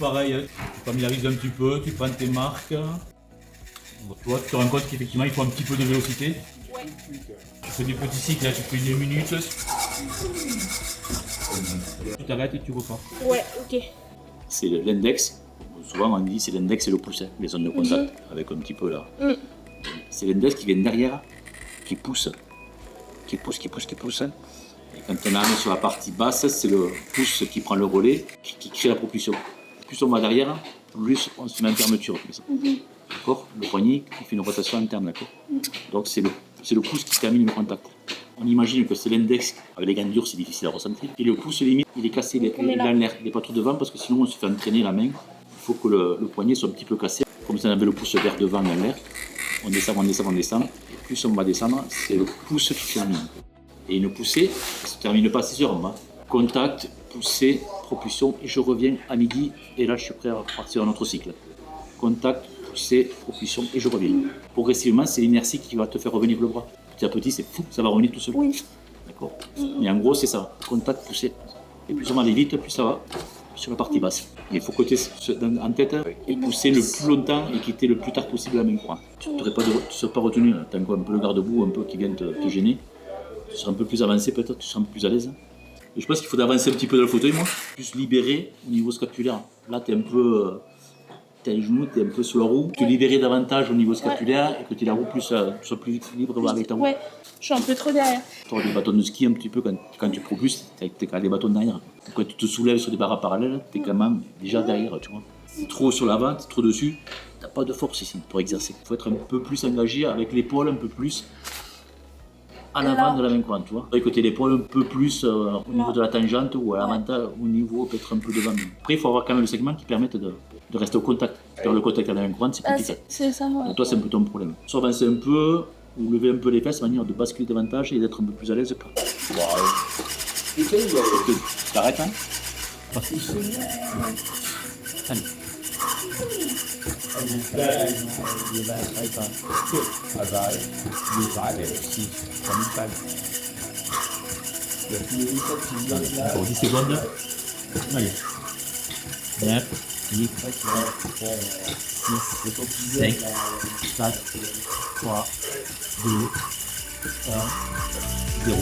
pareil, hein. Tu familiarises un petit peu, tu prends tes marques. Bon, toi, tu te rends compte qu'effectivement, il faut un petit peu de vélocité. Ouais. Tu fais des petits cycles, là, tu fais 2 minutes. Tu t'arrêtes et tu repars. Ouais, ok. C'est l'index. Souvent, on dit c'est l'index et le pouce, hein, les zones de contact, avec un petit peu là. C'est l'index qui vient derrière, qui pousse. Qui pousse. Et quand on arrive sur la partie basse, c'est le pouce qui prend le relais, qui crée la propulsion. Plus on va derrière, plus on se met en fermeture. D'accord. Le poignet qui fait une rotation interne. D'accord. Donc c'est le pouce qui termine le contact. On imagine que c'est l'index, avec les ganglures c'est difficile à ressentir. Et le pouce limite, il est cassé, il est dans l'air. Il n'est pas trop devant parce que sinon on se fait entraîner la main. Il faut que le poignet soit un petit peu cassé. Comme si on avait le pouce vers devant dans l'air. On descend. Et plus on va descendre, c'est le pouce qui termine. Et une poussée, ça ne se termine pas à 6 heures. Hein. Contact, poussée, propulsion, et je reviens à midi. Et là, je suis prêt à partir dans notre cycle. Contact, poussée, propulsion, et je reviens. Progressivement, c'est l'inertie qui va te faire revenir le bras. Petit à petit, c'est fou, ça va revenir tout seul. Oui. D'accord. Mais en gros, c'est ça. Contact, poussée. Et plus on va aller vite, plus ça va sur la partie basse. Il faut que tu aies en tête et pousser le plus longtemps et quitter le plus tard possible la main croix. Tu ne seras pas retenu. Tu as un peu le garde-boue un peu qui vient te gêner. Tu seras un peu plus avancé peut-être, tu seras un peu plus à l'aise. Et je pense qu'il faut avancer un petit peu dans le fauteuil, moi. Plus libéré au niveau scapulaire. Là, tu es un peu... tu as les genoux, tu es un peu sur la roue. Te libérer davantage au niveau scapulaire et que tu aies la roue plus, tu sois plus libre avec ta roue. Ouais, je suis un peu trop derrière. Tu auras des bâtons de ski un petit peu quand tu propulses, tu as quand même des bâtons derrière. Quand tu te soulèves sur des barres parallèles, tu es quand même déjà derrière, tu vois. Si trop sur l'avant, tu es trop dessus, tu n'as pas de force ici pour exercer. Il faut être un peu plus engagé avec l'épaule un peu plus à l'avant de la main courante, tu vois. Écouter l'épaule un peu plus au niveau de la tangente ou à l'avantage au niveau peut-être un peu devant. Après, il faut avoir quand même le segment qui permette de rester au contact. Perdre le contact avec la main courante, c'est compliqué. C'est ça, ouais. Donc toi, c'est un peu ton problème. Soit avancer un peu, ou lever un peu les fesses, de manière de basculer davantage et d'être un peu plus à l'aise. T'arrêtes, hein. Allez. Pour 10 secondes. Allez. 9, 8, 6, 5, 4, 3, 2, 1, 0.